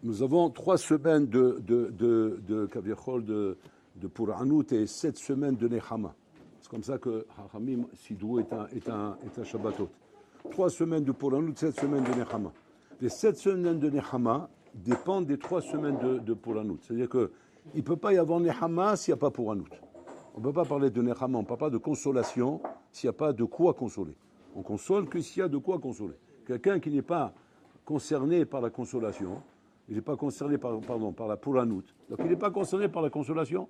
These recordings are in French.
Nous avons 3 semaines de Kaviachol, de Puranout et 7 semaines de Nechama. C'est comme ça que Hachamim Sidrou est un Shabbatot. 3 semaines de Puranout, 7 semaines de Nechama. Les 7 semaines de Nechama dépendent des 3 semaines de Puranout. C'est-à-dire qu'il ne peut pas y avoir Nechama s'il n'y a pas Puranout. On ne peut pas parler de Nechama, on ne parle pas de consolation s'il n'y a pas de quoi consoler. On console que s'il y a de quoi consoler. Quelqu'un qui n'est pas concerné par la consolation, il n'est pas concerné par la Puranout. Donc il n'est pas concerné par la consolation.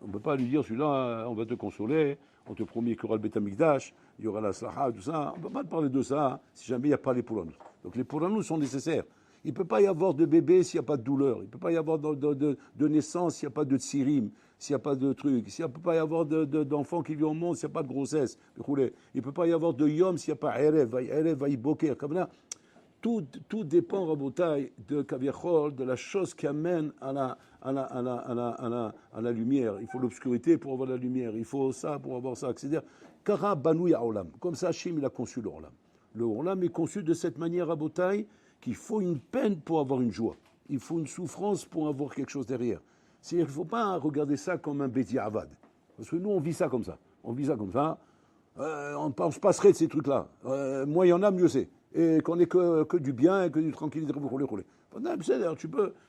On ne peut pas lui dire, celui-là, on va te consoler, on te promet qu'il y aura le Beth Amikdash, il y aura la Slaha, tout ça. On ne peut pas te parler de ça si jamais il n'y a pas les Puranout. Donc les Puranout sont nécessaires. Il ne peut pas y avoir de bébé s'il n'y a pas de douleur. Il ne peut pas y avoir de naissance s'il n'y a pas de tsirim, s'il n'y a pas de trucs. Il ne peut pas y avoir d'enfants qui vivent au monde s'il n'y a pas de grossesse. Il ne peut pas y avoir de yom s'il n'y a pas erev, vaïboker. Comme là, tout dépend, Rabotai, de Kaviachol, de la chose qui amène à la lumière. Il faut l'obscurité pour avoir la lumière. Il faut ça pour avoir ça. C'est-à-dire, Kara Banouya Olam. Comme ça, Hachem, il a conçu le Olam. Le Olam est conçu de cette manière, Rabotai, qu'il faut une peine pour avoir une joie. Il faut une souffrance pour avoir quelque chose derrière. C'est-à-dire qu'il ne faut pas regarder ça comme un Beti Avad. Parce que nous, on vit ça comme ça. On vit ça comme ça. On se passerait de ces trucs-là. Moins il y en a, mieux c'est. Et qu'on n'ait que du bien, que du tranquillité.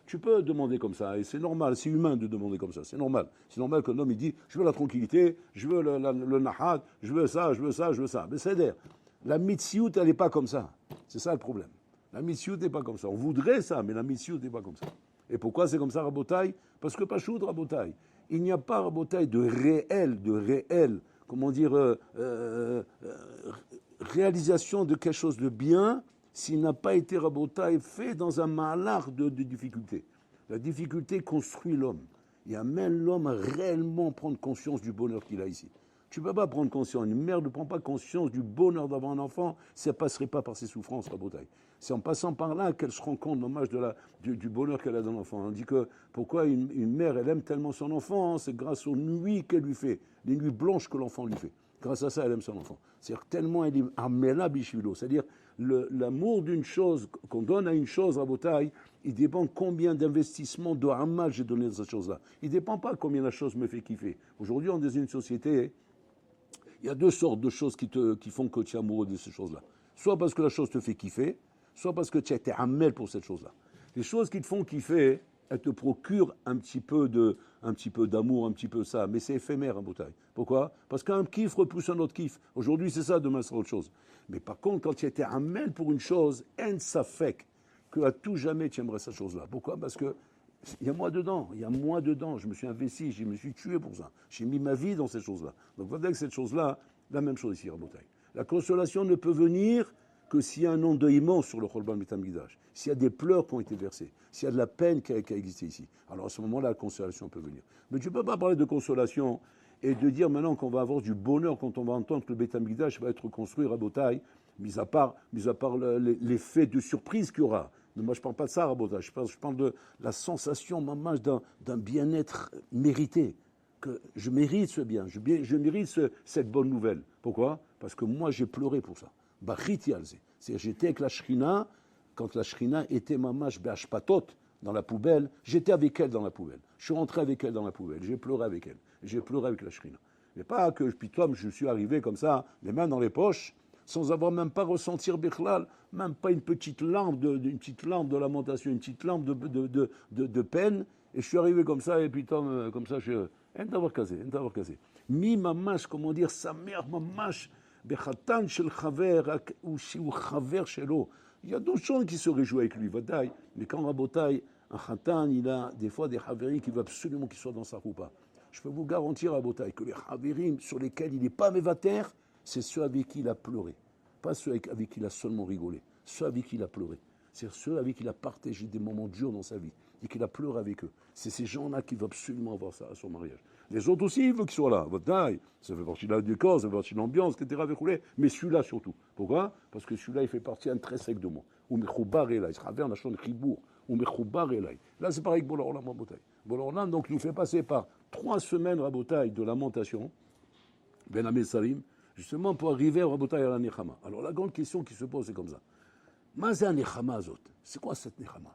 Tu peux demander comme ça. Et c'est normal, c'est humain de demander comme ça. C'est normal. C'est normal qu'un homme il dit, je veux la tranquillité, je veux le nahat, je veux ça, je veux ça, je veux ça. Mais c'est-à-dire, la mitziout, elle n'est pas comme ça. C'est ça le problème. La mitziout n'est pas comme ça. On voudrait ça, mais la mitziout n'est pas comme ça. Et pourquoi c'est comme ça, Rabotai? Parce que Pachoud, Rabotai, il n'y a pas, Rabotai, de réel, comment dire, réalisation de quelque chose de bien s'il n'a pas été, Rabotai, fait dans un malheur de difficulté. La difficulté construit l'homme. Il amène l'homme à réellement prendre conscience du bonheur qu'il a ici. Tu ne peux pas prendre conscience. Une mère ne prend pas conscience du bonheur d'avoir un enfant si elle ne passerait pas par ses souffrances, Rabotai. C'est en passant par là qu'elle se rend compte du bonheur qu'elle a dans l'enfant. On dit que pourquoi une mère, elle aime tellement son enfant, c'est grâce aux nuits qu'elle lui fait, les nuits blanches que l'enfant lui fait. Grâce à ça, elle aime son enfant. C'est-à-dire tellement elle est amela bishvilo. C'est-à-dire l'amour d'une chose, qu'on donne à une chose, Rabotai, il dépend combien d'investissements de hamal j'ai donné dans cette chose-là. Il ne dépend pas combien la chose me fait kiffer. Aujourd'hui, on est dans une société, il y a 2 sortes de choses qui font que tu es amoureux de ces choses-là. Soit parce que la chose te fait kiffer, soit parce que tu as été hamel pour cette chose-là. Les choses qui te font kiffer, elles te procurent un petit peu d'amour, un petit peu ça, mais c'est éphémère, en bouteille. Pourquoi? Parce qu'un kiff repousse un autre kiff. Aujourd'hui, c'est ça, demain, c'est autre chose. Mais par contre, quand tu as été hamel pour une chose, ça fait que à tout jamais, tu aimerais cette chose-là. Pourquoi? Parce que il y a moi dedans, je me suis investi, je me suis tué pour ça. J'ai mis ma vie dans cette chose-là. Donc, vous voyez que cette chose-là, la même chose ici, Rabotai. La consolation ne peut venir que s'il y a un endeuillement sur le Chorban Beth Amikdash, s'il y a des pleurs qui ont été versés, s'il y a de la peine qui a existé ici. Alors à ce moment-là, la consolation peut venir. Mais tu ne peux pas parler de consolation et de dire maintenant qu'on va avoir du bonheur quand on va entendre que le Beth Amikdash va être construit, Rabotai, mis à part l'effet de surprise qu'il y aura. Mais moi, je ne parle pas de ça, Rabotai. Je parle de la sensation, maman, d'un bien-être mérité. Que je mérite ce bien, je mérite cette bonne nouvelle. Pourquoi? Parce que moi, j'ai pleuré pour ça. C'est-à-dire, j'étais avec la Shrina, quand la Shrina était mamash be'ashpatot, dans la poubelle, j'étais avec elle dans la poubelle. Je suis rentré avec elle dans la poubelle, j'ai pleuré avec elle. J'ai pleuré avec la Shrina. Mais pas que, puis toi, je suis arrivé comme ça, les mains dans les poches, sans avoir même pas ressentir Bichlal, même pas une petite lampe de lamentation, une petite lampe de peine, et je suis arrivé comme ça, et puis comme ça, je suis... d'avoir casé. Mi mamash, comment dire, sa mère mamash, bechatan shel chaver, ou chaver shelo. Il y a d'autres gens qui se réjouissent avec lui, vadaï, mais quand Rabotai, un khatan, il a des fois des chaverim qui veulent absolument qu'il soit dans sa roupa. Je peux vous garantir, Rabotai, que les chaverim sur lesquels il n'est pas mévater, c'est ceux avec qui il a pleuré. Pas ceux avec qui il a seulement rigolé. Ceux avec qui il a pleuré. C'est ceux avec qui il a partagé des moments durs dans sa vie. Et qu'il a pleuré avec eux. C'est ces gens-là qui veulent absolument avoir ça à son mariage. Les autres aussi, ils veulent qu'ils soient là. Ça fait partie de la décor, ça fait partie de l'ambiance, etc. Mais celui-là surtout. Pourquoi? Parce que celui-là, il fait partie intrinsèque de moi. Ou mechoubar elay. Il se ravère, on a changé de chibour. Ou mechoubar elay. Là, c'est pareil que Boloram Rabotai. Boloram, donc, il nous fait passer par 3 semaines, Rabotai, de lamentation. Ben Salim, justement pour arriver à Rabotai à la Nechama. Alors la grande question qui se pose, c'est comme ça. Mazé Nechama Azot. C'est quoi cette Nechama?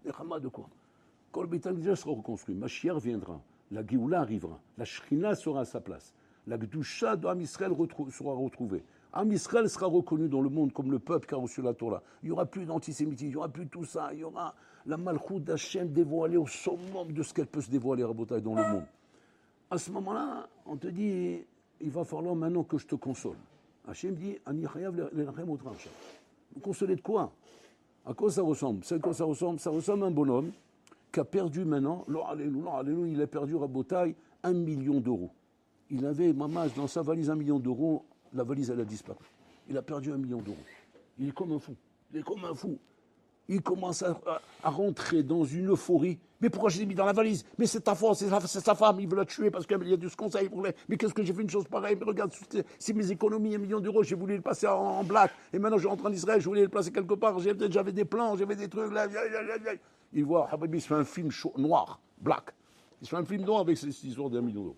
Nechama de quoi? Quand le Beit HaMikdash sera reconstruit, Mashiach viendra, la Géoula arrivera, la Shrina sera à sa place, la Gdusha d'Am Israël sera retrouvée. Am Israël sera reconnu dans le monde comme le peuple qui a reçu la Torah. Il n'y aura plus d'antisémitisme, il n'y aura plus tout ça, il y aura la Malchut d'Hachem dévoilée au summum de ce qu'elle peut se dévoiler, Rabotai, dans le monde. À ce moment-là, on te dit, il va falloir maintenant que je te console. Hachem dit, Ani chayav lechem otra Hachem. Vous consolez de quoi? À quoi ça ressemble? C'est quoi ça ressemble? Ça ressemble à un bonhomme qui a perdu maintenant, il a perdu Rabotai 1 million d'euros. Il avait, maman, dans sa valise 1 million d'euros, la valise elle a disparu. Il a perdu 1 million d'euros. Il est comme un fou. Il est comme un fou. Il commence à rentrer dans une euphorie. Mais pourquoi je l'ai mis dans la valise? Mais c'est ta faute, c'est sa femme, il veut la tuer parce qu'il y a du conseil pour les... Mais qu'est-ce que j'ai fait une chose pareille? Mais regarde, c'est mes économies, 1 million d'euros, j'ai voulu le passer en black. Et maintenant je rentre en Israël, je voulais le placer quelque part, j'avais des plans, j'avais des trucs. Là. Il voit, Habibi, il se fait un film noir, black. Il se fait un film noir avec cette histoire d'1 million d'euros.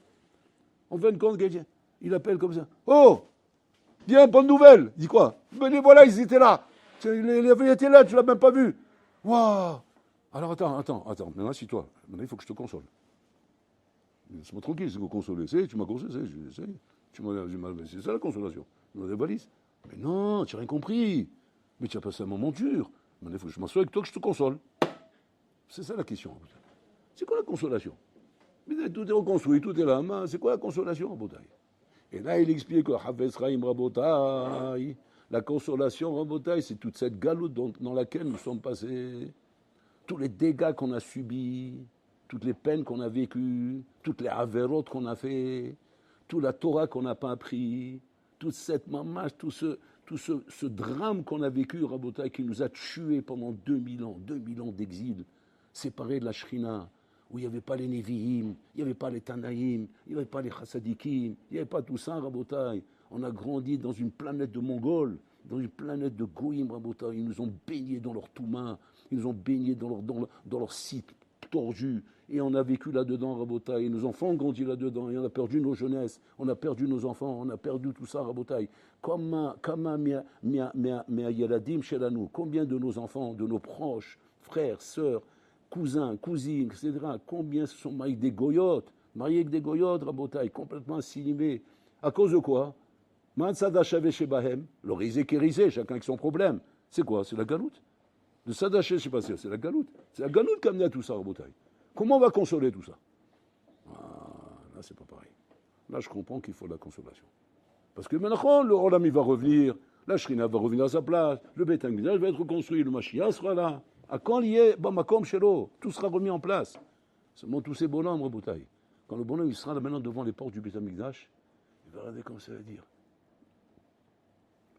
En fin de compte, il appelle comme ça. Oh! Viens, bonne nouvelle! Il dit quoi? Mais les voilà, ils étaient là. Il avait été là, tu l'as même pas vu. Waouh! Alors attends. Maintenant, assis-toi. Maintenant, il faut que je te console. Laisse-moi tranquille, c'est que consoler. Tu m'as consolé, c'est ça la consolation. Dans des valises. Mais non, tu n'as rien compris. Mais tu as passé un moment dur. Maintenant, il faut que je m'assoie avec toi, que je te console. C'est ça la question. C'est quoi la consolation? Mais tout est reconstruit, tout est là. C'est quoi la consolation, Rabotai? Et là, il explique que Havetz Chaim Rabotai, la consolation, Rabotai, c'est toute cette galoute dans laquelle nous sommes passés, tous les dégâts qu'on a subis, toutes les peines qu'on a vécues, toutes les avérotes qu'on a fait, toute la Torah qu'on n'a pas appris, toute cette mamage, tout ce drame qu'on a vécu, Rabotai, qui nous a tués pendant 2000 ans d'exil, séparés de la Shrina, où il n'y avait pas les Nevi'im, il n'y avait pas les Tanaïm, il n'y avait pas les Chassadikim, il n'y avait pas tout ça, Rabotai. On a grandi dans une planète de Mongols, dans une planète de Goïm, Rabotai. Ils nous ont baignés dans leur Touma, ils nous ont baignés dans leur site tordu, et on a vécu là-dedans, Rabotai. Et nos enfants ont grandi là-dedans, et on a perdu nos jeunesses, on a perdu nos enfants, on a perdu tout ça, Rabotai. Combien de nos enfants, de nos proches, frères, sœurs, cousins, cousines, etc. Combien se sont mariés avec des goyotes, Rabotai, complètement assimilés. À cause de quoi? Le risé qui est risé, chacun avec son problème. C'est quoi? C'est la galoute. Le sadaché, je ne sais pas, c'est la galoute. C'est la galoute qui a amené à tout ça, Rabotai. Comment on va consoler tout ça? Là, c'est pas pareil. Là, je comprends qu'il faut de la consolation. Parce que maintenant, le Olam, il va revenir, la Shrina va revenir à sa place, le Beit HaMikdash va être reconstruit, le Mashiach sera là. À quand lié, Bamakom Shelo, tout sera remis en place. Seulement tous ces bonhommes, Rabotai. Quand le bonhomme il sera là maintenant devant les portes du Beit HaMikdash, il va regarder comme ça va dire.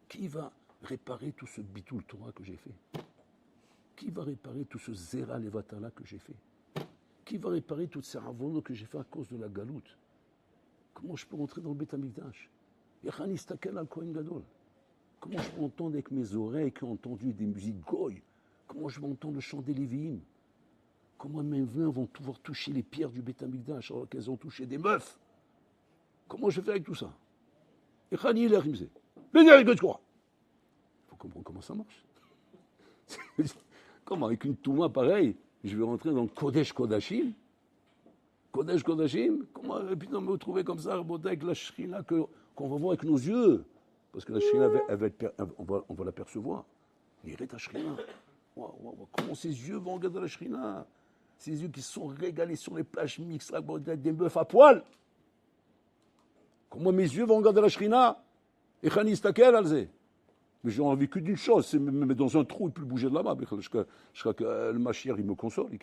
Qui va réparer tout ce bitoul Torah que j'ai fait? Qui va réparer tout ce Zera Levatala que j'ai fait? Qui va réparer toutes ces ravonos que j'ai fait à cause de la galoute? Comment je peux rentrer dans le Beit HaMikdash? Yachani Stakel al Kohen Gadol. Comment je peux entendre avec mes oreilles qui ont entendu des musiques goy? Comment je vais entendre le chant des Lévi'im? Comment mes mains vont pouvoir toucher les pierres du Beit HaMikdash alors qu'elles ont touché des meufs? Comment je fais avec tout ça? Et Khani il a rimzé. Mais il faut comprendre comment ça marche. Comment, avec une touma pareille, je vais rentrer dans le Kodesh Kodashim? Kodesh Kodashim? Comment, et puis non, me retrouver comme ça, avec la Shrina qu'on va voir avec nos yeux? Parce que la Shrina, on va l'apercevoir. Il est ta Shrina. Comment ses yeux vont regarder la Shrina? Ses yeux qui se sont régalés sur les plages mixtes avec des meufs à poil. Comment mes yeux vont regarder la Shrina? Et Khani Stakel, Alzé. Mais j'ai envie que d'une chose, c'est me mettre dans un trou et plus bouger de là-bas. Je crois que le Mashiach, il me console et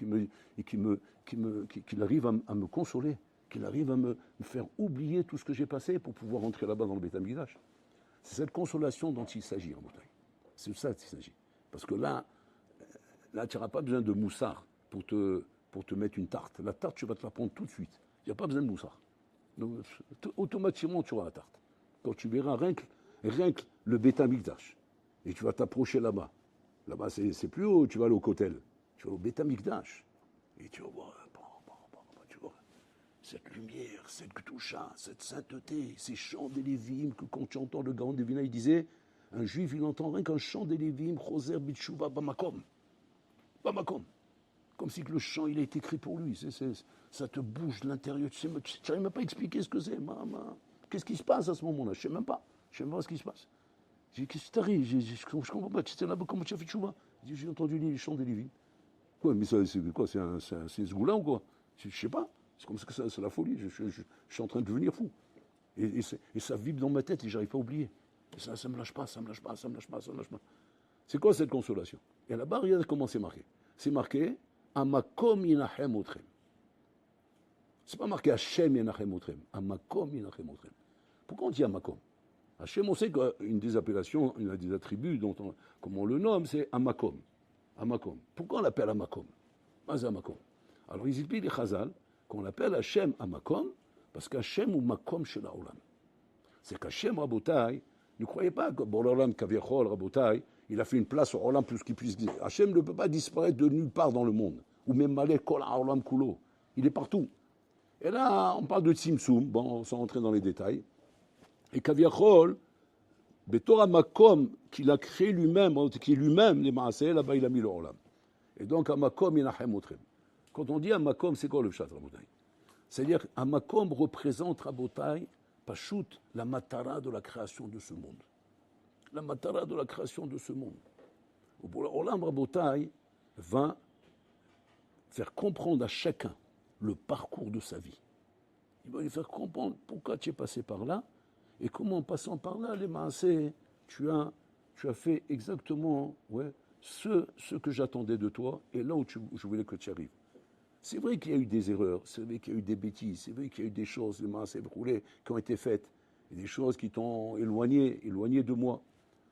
qu'il arrive à me consoler, qu'il arrive à me faire oublier tout ce que j'ai passé pour pouvoir rentrer là-bas dans le Beit HaMikdash. C'est cette consolation dont il s'agit, en bouteille. C'est ça dont il s'agit. Parce que là, tu n'auras pas besoin de moussard pour te mettre une tarte. La tarte, tu vas te la prendre tout de suite. Il n'y a pas besoin de moussard. Donc, automatiquement, tu auras la tarte. Quand tu verras rien que le Beit HaMikdash, et tu vas t'approcher là-bas. Là-bas, c'est plus haut, tu vas aller au Kotel. Tu vas au Beit HaMikdash. Et tu vas voir, cette lumière, cette Gdusha, cette sainteté, ces chants des Lévi'im, que quand tu entends le Gaon de Vilna, il disait, un juif, il entend rien qu'un chant des Lévi'im, Choser Bitshuva Bamakom. Bamakom. comme si que le chant, il a été écrit pour lui. Ça te bouge de l'intérieur. Tu n'arrives même pas à expliquer ce que c'est. Qu'est-ce qui se passe à ce moment-là? Je ne sais même pas. Je ne sais même pas ce qui se passe. J'ai dit, qu'est-ce qui t'arrive? Je ne comprends pas. Tu étais là-bas, comment tu as fait Tchouva? J'ai entendu les chants des Lévites. Quoi, mais c'est quoi? C'est ce goût-là ou quoi? Je ne sais pas. C'est comme ça que c'est la folie. Je suis en train de devenir fou. Et ça vibre dans ma tête et je n'arrive pas à oublier. Et ça ne me lâche pas, ça ne me lâche pas, ça ne me lâche pas, ça ne me lâche pas. C'est quoi cette consolation? Et là-bas, regarde comment c'est marqué. C'est marqué Amakom Yinachem Otrem. C'est pas marqué Hachem Yinachem Otrem. Amakom Yinachem Otrem. Pourquoi on dit Amakom? Hachem, on sait qu'une des appellations, une des attributs, comme on le nomme, c'est Amakom. Amakom. Pourquoi on l'appelle Amakom? Amakom. Alors, ils expliquent les Chazal qu'on l'appelle Hachem Amakom parce qu'Hachem ou Makom chez la Olam. C'est qu'Hachem Rabotai, ne croyez pas que Bolam Kaviachol Rabotai, il a fait une place au Olam plus qu'il puisse dire. Hachem ne peut pas disparaître de nulle part dans le monde. Ou même Malek Kol Olam Kulo. Il est partout. Et là, on parle de Tzimtzum, bon, sans rentrer dans les détails. Et Kaviachol, Betorah Makom, qu'il a créé lui-même, qui est lui-même les Maaseh, là-bas il a mis le Olam. Et donc, Amakom Yinachem Otrem. Quand on dit Amakom, c'est quoi le pshat, Rabotai? C'est-à-dire qu'Amakom représente, Rabotai, Pachout, la matara de la création de ce monde. La matara de la création de ce monde. Olam Rabotai va faire comprendre à chacun le parcours de sa vie. Il va lui faire comprendre pourquoi tu es passé par là et comment en passant par là, les maaseh, tu as fait exactement ce que j'attendais de toi et là où je voulais que tu arrives. C'est vrai qu'il y a eu des erreurs, c'est vrai qu'il y a eu des bêtises, c'est vrai qu'il y a eu des choses, les maaseh brûlés, qui ont été faites, et des choses qui t'ont éloigné de moi.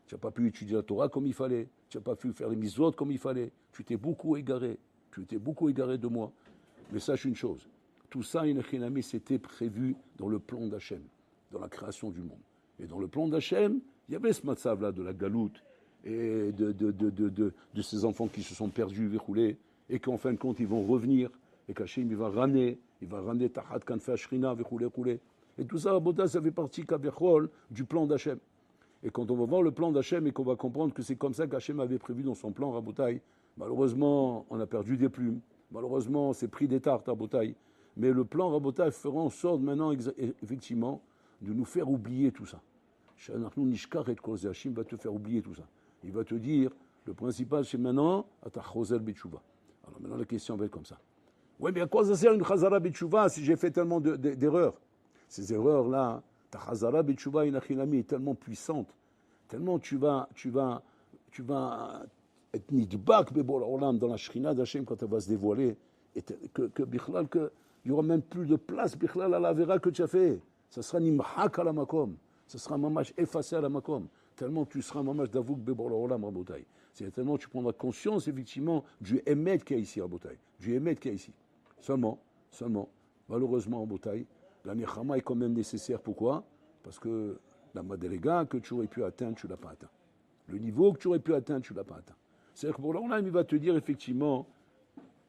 Tu n'as pas pu étudier la Torah comme il fallait, tu n'as pas pu faire les mitzvot comme il fallait, tu t'es beaucoup égaré de moi. Mais sache une chose, tout ça, c'était prévu dans le plan d'Hachem, dans la création du monde. Et dans le plan d'Hachem, il y avait ce matzav-là de la galoute et de ces enfants qui se sont perdus, verroulés, et qu'en fin de compte, ils vont revenir, et qu'Hachem, il va ramener Tahat Kanfa Ashrina, verroulé. Et tout ça, Rabotai, ça fait partie, Kaviachol, du plan d'Hachem. Et quand on va voir le plan d'Hachem et qu'on va comprendre que c'est comme ça qu'Hachem avait prévu dans son plan, Rabotai, malheureusement, on a perdu des plumes. Malheureusement, c'est pris des tartes, Rabotai. Mais le plan Rabotai fera en sorte maintenant, effectivement, de nous faire oublier tout ça. Hachem va te faire oublier tout ça. Il va te dire, le principal, c'est maintenant, Ata Choser B'Teshuva. Alors maintenant, la question va être comme ça. Oui, mais à quoi ça sert une Chazara B'Teshuva si j'ai fait tellement d'erreurs? Ces erreurs-là, ta Chazara B'Teshuva Inachinami est tellement puissante, tellement tu vas être nidbak bebol olam dans la shrina d'Hachem quand elle va se dévoiler, et que bichlal, il n'y aura même plus de place bichlal à la vera que tu as fait. Ça sera nimhak à la makom, ça sera mamash effacé à la makom, tellement tu seras mamash davouk bebol olam rabotai. C'est tellement tu prendras conscience effectivement du émet qu'il y a ici rabotai, du émet qu'il y a ici. Seulement, malheureusement rabotai, la nechama est quand même nécessaire. Pourquoi? Parce que la madéléga que tu aurais pu atteindre, tu ne l'as pas atteint. Le niveau que tu aurais pu atteindre, tu ne l'as pas atteint. C'est-à-dire que pour l'Olam, il va te dire effectivement,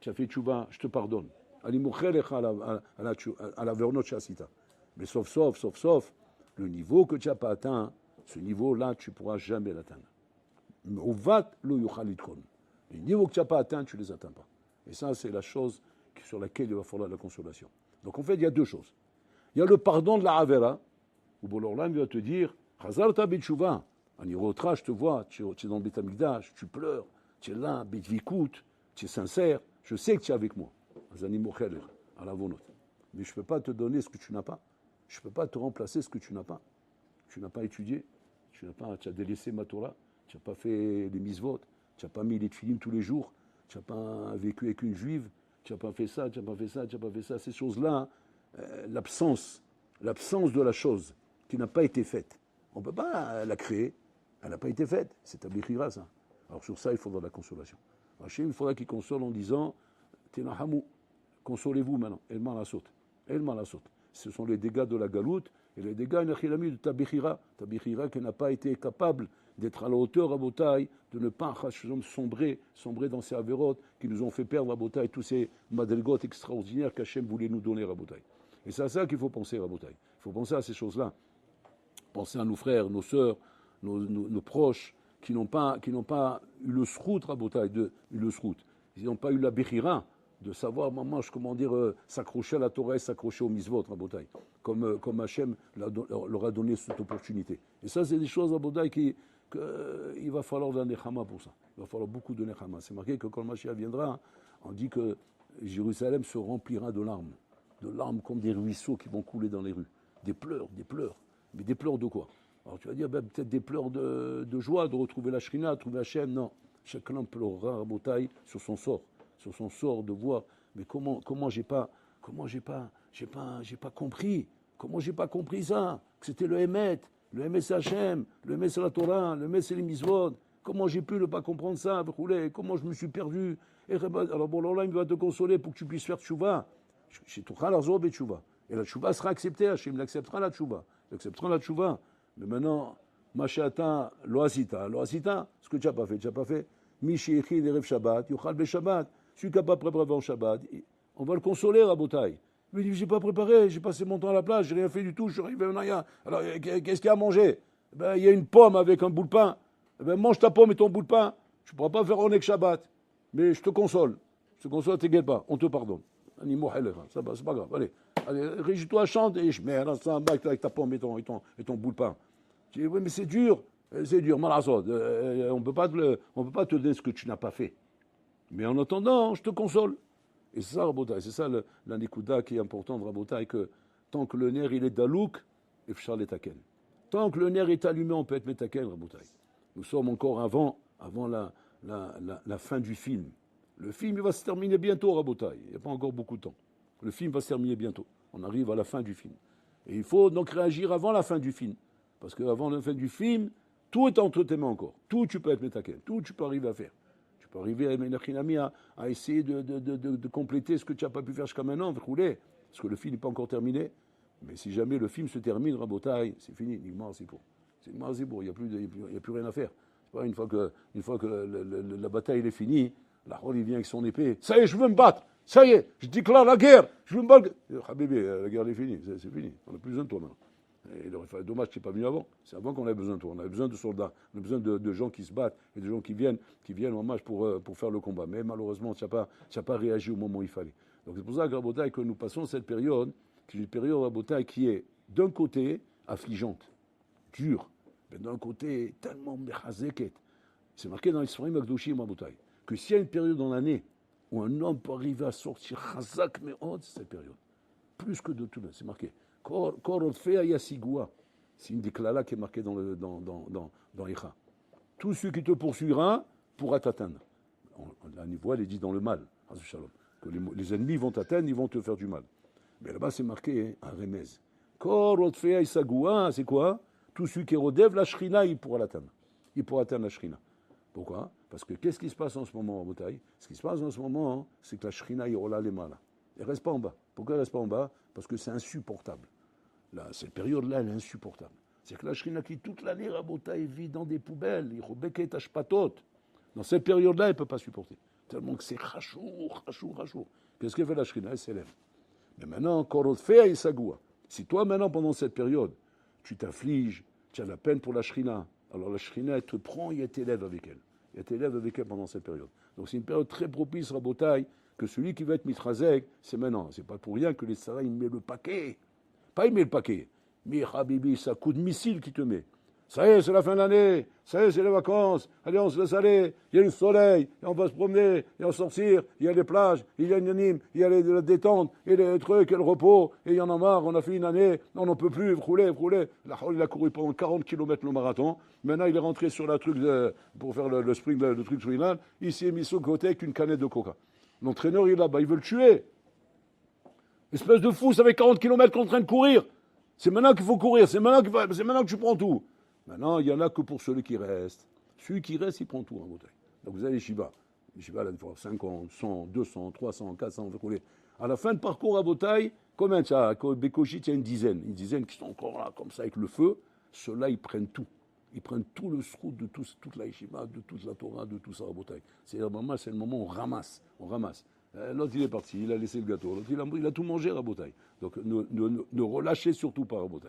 tu as fait tchouva, je te pardonne. À la vernot chasita. Mais sauf, le niveau que tu n'as pas atteint, ce niveau-là, tu ne pourras jamais l'atteindre. Le niveau que tu n'as pas atteint, tu ne les atteins pas. Et ça, c'est la chose sur laquelle il va falloir la consolation. Donc en fait, il y a deux choses. Il y a le pardon de la Avera, où Bollorlam va te dire, Chazar ta b'tchouva, Anirotra, je te vois, tu es dans le Beth Amikdash, tu pleures, tu es là, Betvikut, tu es sincère, je sais que tu es avec moi. À la volonté. Mais je ne peux pas te donner ce que tu n'as pas. Je ne peux pas te remplacer ce que tu n'as pas. Tu n'as pas étudié, tu as délaissé ma Torah, tu n'as pas fait les mitzvot, tu n'as pas mis les tefillim tous les jours, tu n'as pas vécu avec une juive, tu n'as pas fait ça, tu n'as pas fait ça, tu n'as pas fait ça. Ces choses-là, l'absence de la chose qui n'a pas été faite. On ne peut pas la créer, elle n'a pas été faite. C'est ta bechira, ça. Alors sur ça, il faudra la consolation. Hachem, il faudra qu'il console en disant Tenahamu, consolez-vous maintenant. El malasot. Ce sont les dégâts de la galoute et les dégâts de ta bechira qui n'a pas été capable d'être à la hauteur à Botaï, de ne pas sombrer dans ces avérotes qui nous ont fait perdre à Botaï tous ces madrigotes extraordinaires qu'Hachem voulait nous donner à Botaï. Et c'est à ça qu'il faut penser à Botaï. Il faut penser à ces choses-là. Penser à nos frères, nos sœurs, nos proches qui n'ont pas eu le srout, Rabotai, le srout, ils n'ont pas eu la Bechira de savoir, comment dire, s'accrocher à la Torah et s'accrocher au mitzvot, Rabotai, comme Hachem leur a donné cette opportunité. Et ça, c'est des choses, Rabotai, il va falloir de la Nechama pour ça. Il va falloir beaucoup de Nechama. C'est marqué que quand le Mashiach viendra, on dit que Jérusalem se remplira de larmes comme des ruisseaux qui vont couler dans les rues. Des pleurs. Mais des pleurs de quoi? Alors tu vas dire, peut-être des pleurs de joie, de retrouver la Shrina, de trouver Hachem. Non, chacun pleurera, Rabotai, sur son sort de voir. Mais comment j'ai pas compris? Comment j'ai pas compris ça? Que c'était le Hémet c'est Hachem, le Hémet c'est la Torah, le Hémet c'est les Mitzvot. Comment j'ai pu ne pas comprendre ça? Comment je me suis perdu? Alors bon, là, il va te consoler pour que tu puisses faire tchouva. Et la tchouva sera acceptée, Hachem l'acceptera la tchouva. Il acceptera la tchouva. Mais maintenant, Machata, Loasita, ce que tu n'as pas fait. Michi Echi, l'Erev Shabbat, Yochal Be Shabbat. Celui qui n'a pas préparé en Shabbat, on va le consoler, Rabotai. Il me dit, j'ai pas préparé, j'ai passé mon temps à la plage, j'ai rien fait du tout, je suis arrivé à Naya. Alors, qu'est-ce qu'il y a à manger? Il y a une pomme avec un bout de pain. Mange ta pomme et ton bout de pain. Tu ne pourras pas faire Onek Shabbat. Mais je te console. T'inquiète pas, on te pardonne. Ça va, c'est pas grave. Allez, réjouis-toi, chante et je mets avec ta pomme et ton bout de pain. Tu dis, oui, mais c'est dur, malazod. On ne peut pas te donner ce que tu n'as pas fait. Mais en attendant, je te console. Et c'est ça, Rabotai, c'est ça la nikuda qui est importante, Rabotai, que tant que le nerf il est dalouk, efshar letaken. Tant que le nerf est allumé, on peut être metaken, Rabotai. Nous sommes encore avant la fin du film. Le film il va se terminer bientôt, Rabotai. Il n'y a pas encore beaucoup de temps. Le film va se terminer bientôt. On arrive à la fin du film. Et il faut donc réagir avant la fin du film. Parce qu'avant la fin du film, tout est entre tes mains encore. Tout, tu peux être metaken. Tout, tu peux arriver à faire. Tu peux arriver à essayer de compléter ce que tu n'as pas pu faire jusqu'à maintenant, parce que le film n'est pas encore terminé. Mais si jamais le film se termine, Rabotai, c'est fini, il n'y a plus rien à faire. C'est pas une fois que la bataille est finie, la rôle il vient avec son épée. Ça y est, je veux me battre. Ça y est, je déclare la guerre. Je veux me battre. Habibé, la guerre est finie. C'est fini. On n'a plus besoin de toi maintenant. Et il aurait fallu dommage que tu n'es pas venu avant. C'est avant qu'on avait besoin de toi. On avait besoin de soldats. On a besoin de gens qui se battent et de gens qui viennent en marche pour faire le combat. Mais malheureusement, tu n'as pas réagi au moment où il fallait. Donc c'est pour ça, Rabotai, que nous passons cette période, qui est une période, Rabotai, qui est d'un côté affligeante, dure, mais d'un côté tellement mechazeket. C'est marqué dans l'histoire Magdoshim, Rabotai, que s'il y a une période dans l'année où un homme peut arriver à sortir chazak me'od, c'est cette période. Plus que de tout, c'est marqué. C'est une déclara qui est marquée dans Echa. Tout ce qui te poursuivra pourra t'atteindre. La niveau, elle est dit dans le mal. Que les ennemis vont t'atteindre, ils vont te faire du mal. Mais là-bas, c'est marqué un remez. C'est quoi? Tout celui qui rodève la shrina, il pourra l'atteindre. Il pourra atteindre la shrina. Pourquoi? Parce que qu'est-ce qui se passe en ce moment, Rabotai? Ce qui se passe en ce moment, c'est que la shrina, il rola les mains. Elle ne reste pas en bas. Pourquoi elle ne reste pas en bas? Parce que c'est insupportable. Là, cette période-là, elle est insupportable. C'est que la Shrina qui, toute l'année, Rabotai, vit dans des poubelles. Dans cette période-là, elle ne peut pas supporter. Tellement que c'est rachour. Qu'est-ce qu'elle fait la Shrina? Elle s'élève. Mais maintenant, Korotfea et Sagoua. Si toi, maintenant, pendant cette période, tu t'affliges, tu as la peine pour la Shrina, alors la Shrina, elle te prend et elle t'élève avec elle. Elle t'élève avec elle pendant cette période. Donc c'est une période très propice, Rabotai, que celui qui va être mitrazek, c'est maintenant. C'est pas pour rien que les Sarah, ils mettent le paquet. Pas il met le paquet. Mais Habibi, c'est un coup de missile qui te met. Ça y est, c'est la fin de l'année. Ça y est, c'est les vacances. Allez, on se laisse aller. Il y a le soleil. Et on va se promener. Et on va sortir. Il y a les plages. Il y a une anime. Il y a la détente. Et les trucs. Et le repos. Et il y en a marre. On a fait une année. On n'en peut plus. Rouler. Il a couru pendant 40 km le marathon. Maintenant, il est rentré sur la truc pour faire le sprint, le truc Swilan. Il s'est mis sur le côté avec une canette de coca. L'entraîneur, il est là-bas. Il veut le tuer. Espèce de fou, ça fait 40 km qu'on est en train de courir. C'est maintenant qu'il faut courir, c'est maintenant que tu prends tout. Maintenant, il n'y en a que pour celui qui reste. Celui qui reste, il prend tout en bouteille. Donc vous avez les Shiva. Les Shiva, là, il faut 50, 100, 200, 300, 400, vous voulez. À la fin de parcours à bataille, combien tu as? Bekoshit, il y a une dizaine qui sont encore là, comme ça, avec le feu. Ceux-là, ils prennent tout. Ils prennent tout le srout de toute la Yeshiva, de toute la Torah, de tout ça à bataille. C'est le moment où on ramasse. L'autre, il est parti, il a laissé le gâteau. L'autre, il a tout mangé à Rabotai. Donc, ne relâchez surtout pas Rabotai.